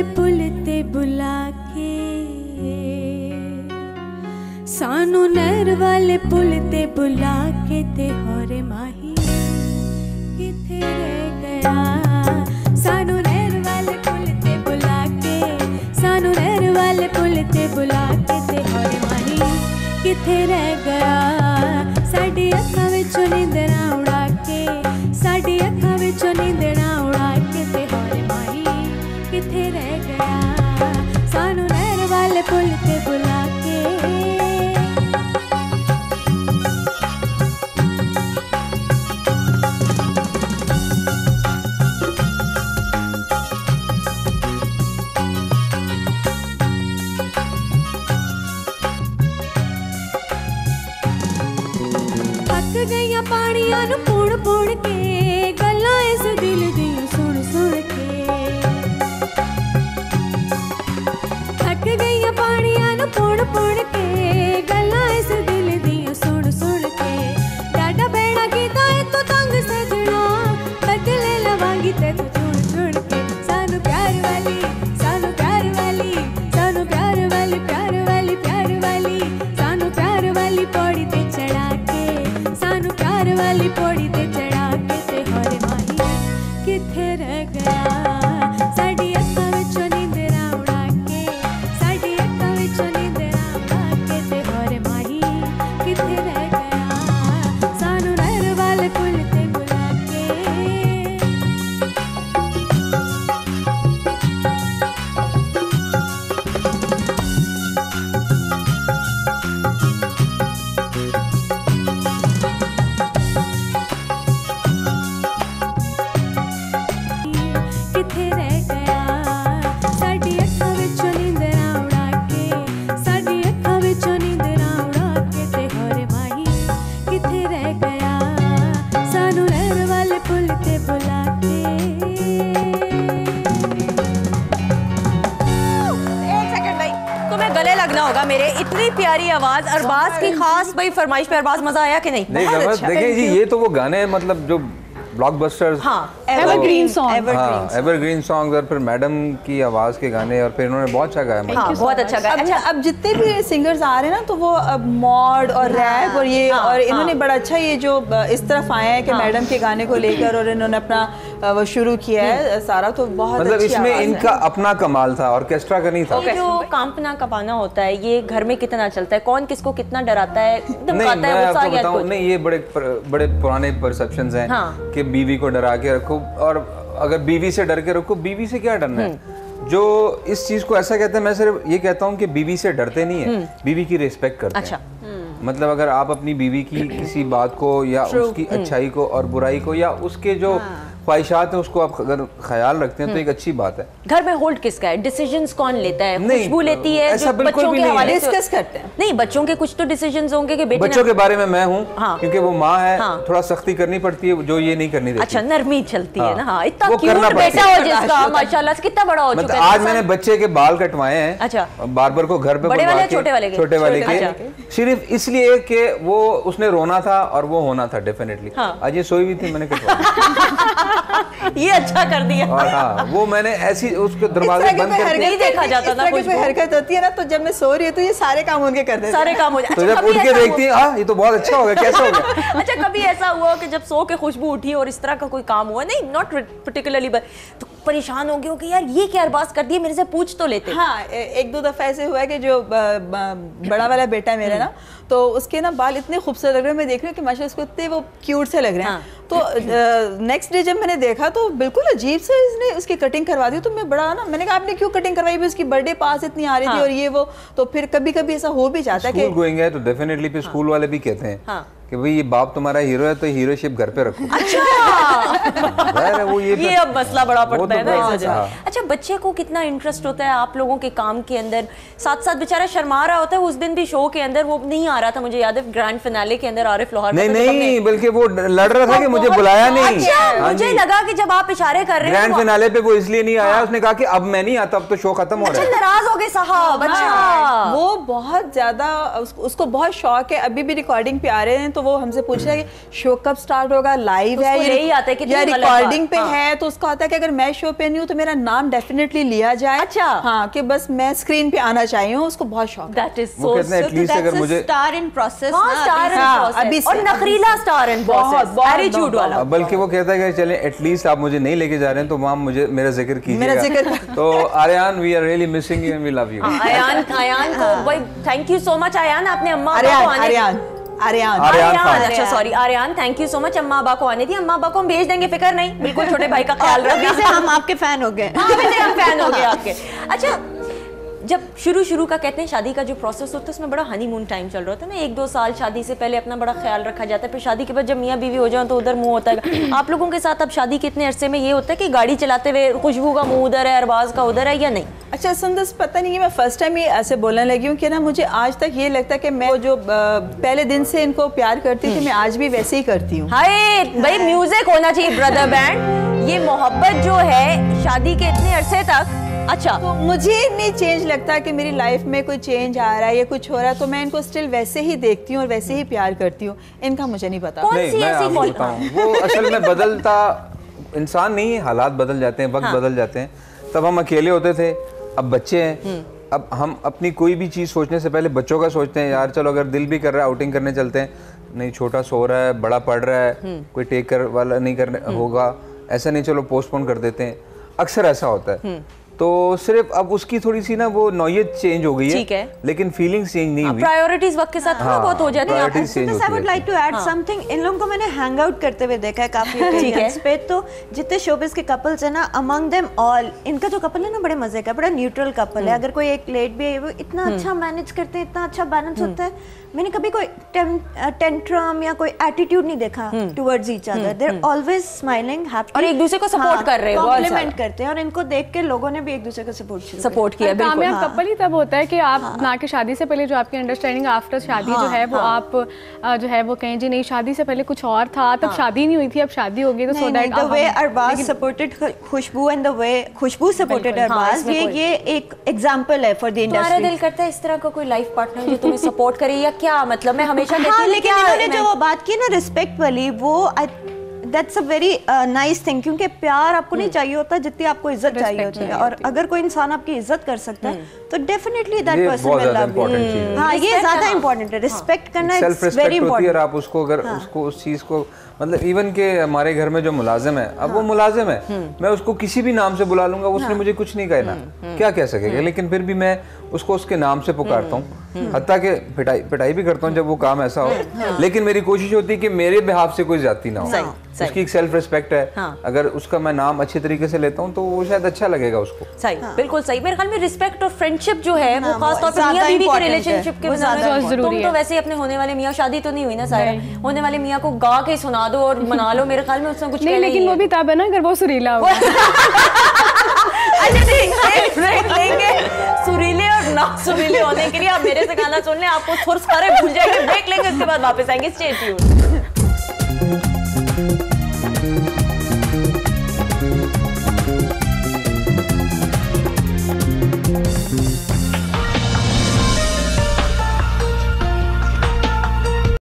वाले पुल ते बुला के, सानू नहर वाले पुल ते बुला के ते होरे माही किथे रह गया। सानू नहर वाले पुल ते बुला के, सानू नहर वाले पुल ते बुला के ते होरे माही किथे रह गया। साडी अखां विचों नींदरां उड़ा के, साडी अखां विचों नींदरां उड़ा के ते होरे माही किथे रह गया। सानू नहर वाले पुल ते बुला के। थक गईया पानियां नू पुण पुण के, गल्लां इस दिल दियां सुन सुन के। थक गईया पानियां नू पुण पुण के, गल्लां इस दिल दियां सुन सुन के। डाडा बैणा कीता है तू तंग सजना, बदले लवांगी ते तू चुन चुन के। सानू प्यार वाली, सानू प्यार वाली, सानू प्यार वाली, प्यार वाली, प्यार वाली, सानू प्यार वाली पौड़ी ते चढ़ा के, सानू प्यार वाली पौड़ी ते चढ़ा के ते होरे माही किथे रह गया। साडी अखां विचों नींदरां उड़ा के, साडी अखां विचों नींदरां उड़ा के ते होरे माही किथे रह गया। सानू नहर वाले पुल ते बुला के। किथे रह गया। साडी अखां विचों नींदरां उड़ा के, साडी अखां विचों नींदरां उड़ा के ते होरे माही किथे रह गया। सानू नहर वाले पुल ते बुला के। एक सेकंड भाई, तुम्हें गले लगना होगा मेरे। इतनी प्यारी आवाज, अरबाज की खास भाई फरमाइश पे। अरबाज मजा आया कि नहीं? नहीं अच्छा। देखिए जी, ये तो वो गाने मतलब जो ब्लॉकबस्टर्स, हाँ, एवरग्रीन सॉन्ग, हाँ एवरग्रीन सॉन्ग। और फिर मैडम की आवाज के गाने, और फिर इन्होंने बहुत अच्छा गाया। हाँ, बहुत अच्छा गाया। अच्छा, अब जितने भी सिंगर्स आ रहे हैं ना, तो वो अब मॉड और रैप और ये और इन्होंने बड़ा अच्छा ये जो इस तरफ आए हैं कि मैडम के गाने को लेकर, और इन्होंने अपना वो शुरू किया है सारा, तो बहुत मतलब अच्छी इसमें आवाज़ इनका है। अपना कमाल था, ऑर्केस्ट्रा का नहीं था। ये जो कांपना कपाना होता है, ये घर में कितना चलता है? कौन किसको कितना डराता है? नहीं, धमकाता मैं है, गुस्सा आपको या बताऊं, कुछ? नहीं, ये बड़े पुराने परसेप्शंस हैं कि बीवी को डरा के रखो, और अगर बीवी से डर के रखो। बीवी से क्या डरना है? जो इस चीज को ऐसा कहते हैं, मैं सिर्फ ये कहता हूँ कि बीवी से डरते नहीं है, बीवी की रिस्पेक्ट करते अच्छा। हैं। मतलब अगर आप अपनी बीवी की किसी बात को या उसकी अच्छाई को और बुराई को या उसके जो ख्वाहिशात है उसको आप अगर ख्याल रखते हैं तो एक अच्छी बात है। घर में होल्ड किसका है? डिसीजंस कौन लेता है? नहीं, खुशबू लेती है? ऐसा जो बिल्कुल बच्चों भी के नहीं हवाले है। से डिस्कस करते हैं। नहीं, बच्चों के कुछ तो डिसीजंस होंगे कि बेटे बच्चों के बारे में मैं हूँ, हाँ। क्योंकि वो माँ है, हाँ। थोड़ा सख्ती करनी पड़ती है जो ये नहीं करनी देती। अच्छा, नरमी चलती है ना। हाँ, इतना वो क्यूट करना बेटा पड़ता हो है। जिसका, माशाल्लाह से कितना बड़ा हो मतलब चुका है। आज मैंने बच्चे के बाल कटवाए हैं। अच्छा। बार्बर को घर पे बड़े बुलवा वाले, के, छोटे वाले के? छोटे वाले अच्छा। के, सिर्फ इसलिए कि वो उसने रोना था और वो होना था डेफिनेटली। हाँ। आज ये सोई हुई थी, मैंने कटवाया। ये अच्छा कर दिया। और हाँ, वो मैंने ऐसी उसके दरवाजे बंद करके नहीं देखा जाता था कुछ। हरकत होती है ना, तो जब मैं सो रही हूँ तो ये सारे काम उनके कर देते हैं। सारे काम हो जाते। तो जब उठ के देखती है, हाँ ये तो बहुत अच्छा हो गया, कैसा हो गया? अच्छा, कभी ऐसा हुआ कि जब सो के खुशबू उठी और इस तरह का कोई काम हुआ? नहीं, नॉट पर्टिकुलरली, तो परेशान हो गए हो कि यार ये क्या अरबाज कर दिया, मेरे से पूछ तो लेते। हाँ, एक दो दफा ऐसे हुआ है कि जो बड़ा वाला बेटा है मेरा ना, तो उसके ना बाल इतने खूबसूरत लग रहे हैं, मैं देख रही हूँ कि माशाल्लाह उसको इतने वो क्यूट से लग रहे हैं। तो नेक्स्ट डे जब मैंने देखा तो बिल्कुल अजीब से इसने उसकी कटिंग करवा दी। तो मैं बड़ा ना, मैंने कहा आपने क्यों कटिंग करवाई? भी उसकी बर्थडे पास इतनी आ रही थी और ये वो, तो फिर कभी कभी ऐसा हो भी जाता है कि स्कूल गोइंग है तो डेफिनेटली फिर स्कूल वाले भी कहते हैं कि भाई ये बाप तुम्हारा हीरो है तो हीरोशिप घर पे रखो। अच्छा, वो ये अब मसला बड़ा पड़ता है ना इस वजह। हाँ। अच्छा, बच्चे को कितना इंटरेस्ट होता है आप लोगों के काम के अंदर? साथ साथ बेचारा शर्मा रहा होता है। उस दिन भी शो के अंदर वो नहीं आ रहा था, मुझे याद है ग्रैंड फिनाले के अंदर आरिफ लोहार नहीं, बल्कि वो लड़ रहा था कि मुझे बुलाया नहीं। मुझे लगा कि जब आप इशारे कर रहे हैं ग्रैंड फिनाले पे वो इसलिए नहीं आया, उसने कहा कि अब मैं नहीं आता, अब तो शो खत्म हो रहा है। नाराज हो गए साहब। अच्छा, वो बहुत ज्यादा उसको बहुत शौक है। अभी भी रिकॉर्डिंग पे आ रहे हैं तो वो हमसे पूछ रहा है कि शो कब स्टार्ट होगा, लाइव है? यही आता है कितनी या गलत बात। रिकॉर्डिंग पे है तो उसका होता है कि अगर मैं शो पे नहीं हूँ तो मेरा नाम डेफिनेटली लिया जाए। अच्छा। हाँ, कि बस मैं स्क्रीन पे आना चाहिए हूँ, उसको बहुत शौक है। दैट इज वो सो कहते हैं एटलीस्ट अगर मुझे स्टार इन प्रोसेस हाँ स्टार इन हाँ, अभी प्रोसेस और से- नखरीला स्टार इन प्रोसेस, एटीट्यूड वाला। बल्कि वो कहता है कि चलें एटलीस्ट आप मुझे नहीं लेके जा रहे हैं तो मैम मुझे मेरा जिक्र मेरा कीजिएगा। जिक्र तो Aryan we are really missing you and we love you. Ayaan को भाई thank you so much Ayaan, आपने अम्मा अब्बा को आने आर्यान आर्यान खान। अच्छा sorry Aryan, thank you so much. अम्मा अब्बा को आने दी, अम्मा अब्बा को हम भेज देंगे, फिक्र नहीं, बिल्कुल छोटे भाई का ख्याल अभी से रखना। हम आपके फैन हो गए। हाँ, अभी से हम फैन हो गए आपके। अच्छा, जब शुरू का कहते हैं शादी का जो प्रोसेस होता है उसमें बड़ा हनीमून टाइम चल रहा होता है ना, 1-2 साल शादी से पहले अपना बड़ा ख्याल रखा जाता है, फिर शादी के बाद जब मियाँ बीवी हो जाओ तो उधर मुंह होता है। आप लोगों के साथ अब शादी के इतने अरसे में ये होता है कि गाड़ी चलाते हुए खुशबू का मुंह उधर है, अरबाज का उधर है या नहीं? अच्छा सुंदस, पता नहीं कि मैं फर्स्ट टाइम ये ऐसे बोलने लगी हूँ कि ना मुझे आज तक ये लगता है कि मैं जो पहले दिन से इनको प्यार करती थी मैं आज भी वैसे ही करती हूँ। हाय भाई, म्यूजिक होना चाहिए ब्रदर बैंड। ये मोहब्बत जो है शादी के इतने अरसे तक, अच्छा तो मुझे नहीं चेंज लगता कि मेरी लाइफ में कोई चेंज आ रहा है या कुछ हो रहा है, तो मैं इनको स्टिल वैसे ही देखती हूँ और वैसे ही प्यार करती हूँ। इनका मुझे नहीं पता। कौन नहीं, सी मैं ऐसी आपको क्वालिटी? बताऊं, वो असल में बदलता इंसान नहीं है, हालात बदल जाते हैं, वक्त बदल जाते हैं। तब हम अकेले होते थे, अब बच्चे हैं। अब हम अपनी कोई भी चीज़ सोचने से पहले बच्चों का सोचते हैं, यार चलो अगर दिल भी कर रहा है आउटिंग करने चलते हैं, नहीं छोटा सो रहा है, बड़ा पढ़ रहा है, कोई टेक कर वाला नहीं करने होगा, ऐसा नहीं चलो पोस्टपोन कर देते हैं। अक्सर ऐसा होता है। तो सिर्फ अब उसकी थोड़ी सी ना वो नौयत चेंज हो गई ठीक है। लेकिन फीलिंग्स चेंज नहीं हुई। प्रायोरिटीज वक्त के साथ थोड़ा बहुत हो जाती है। priorities change होती आई वुड रहती लाइक टू ऐड समथिंग। इन लोगों को मैंने हैंग आउट करते हुए देखा है काफी occasions पे, तो जितने शोबिस के कपल्स है ना, अमंग देम ऑल इनका जो कपल है ना बड़े मजे का, बड़ा न्यूट्रल कपल है। अगर कोई एक लेट भी है वो इतना अच्छा मैनेज करते हैं, इतना अच्छा बैलेंस होता है। मैंने कभी कोई टेंट्रम या कोई एटीट्यूड नहीं देखा towards each other. They are always smiling, happy और एक दूसरे को support कर रहे हैं, बहुत कॉम्प्लीमेंट करते हैं, और इनको देख के लोगों ने भी एक दूसरे को सपोर्ट किया। बिल्कुल कामयाब कपल ही तब होता है कि आप ना कि शादी से पहले जो आपकी अंडरस्टैंडिंग आफ्टर शादी जो है वो आप जो है वो कहें जी नहीं शादी से पहले कुछ और था, तब शादी नहीं हुई थी, अब शादी हो गई, तो so that the way Arbaaz supported Khushboo and the way Khushboo supported Arbaaz, इसमें ये एक एग्जांपल है for the तुम्हारा industry। दिल करता है इस तरह का कोई लाइफ पार्टनर जो तुम्हें सपोर्ट करे, या क्या मतलब? मैं हमेशा कहती हाँ, हूँ लेकिन इन्होंने जो वो बात की ना रिस्पेक्ट वाली, वो that's a very nice thing, क्योंकि प्यार आपको नहीं चाहिए होता जितनी आपको इज्जत चाहिए होती है, और अगर कोई इंसान आपकी इज्जत कर सकता है तो डेफिनेटली दैट ये पर्सन बहुत विल ज्यादा लव यू। important चीज़ है। हाँ, ये ज्यादा इंपॉर्टेंट है, रिस्पेक्ट करना सेल्फ इट्स वेरी रिस्पेक्ट होती है। और इंपॉर्टेंट। आप उसको अगर उसको उस चीज़ को मतलब इवन के हमारे घर में जो मुलाजिम है, अब वो मुलाजिम है, मैं उसको किसी भी नाम से बुला लूंगा, उसने मुझे कुछ नहीं कहना, क्या कह सकेगा, लेकिन फिर भी मैं उसको उसके नाम से पुकारता हूँ, हत्ता के पिटाई भी करता हूँ जब वो काम ऐसा हो। लेकिन मेरी कोशिश होती है कि मेरे बिहाफ से कोई ज्यादती ना हो। उसकी एक सेल्फ रिस्पेक्ट है, अगर उसका मैं नाम अच्छे तरीके से लेता हूँ तो वो शायद अच्छा लगेगा उसको। सही, बिल्कुल सही। मेरे ख्याल में रिस्पेक्ट और फ्रेंडशिप जो है वो खास तौर पर मियां बीवी के रिलेशनशिप के तुम तो वैसे अपने होने वाले मियां, शादी तो नहीं हुई ना सारा, होने वाले मियां को गा के सुना दो और मना लो, मेरे ख्याल में उसमें कुछ नहीं, लेकिन वो भी तब है ना अगर वो सुरीला हो। अच्छा ठीक है, ब्रेक लेंगे सुरीले और ना सुरीले होने के लिए। आप मेरे से गाना सुन लें, आपको थोड़ा सारे भूल जाएंगे। ब्रेक लेंगे, उसके बाद वापस आएंगे। Stay tuned.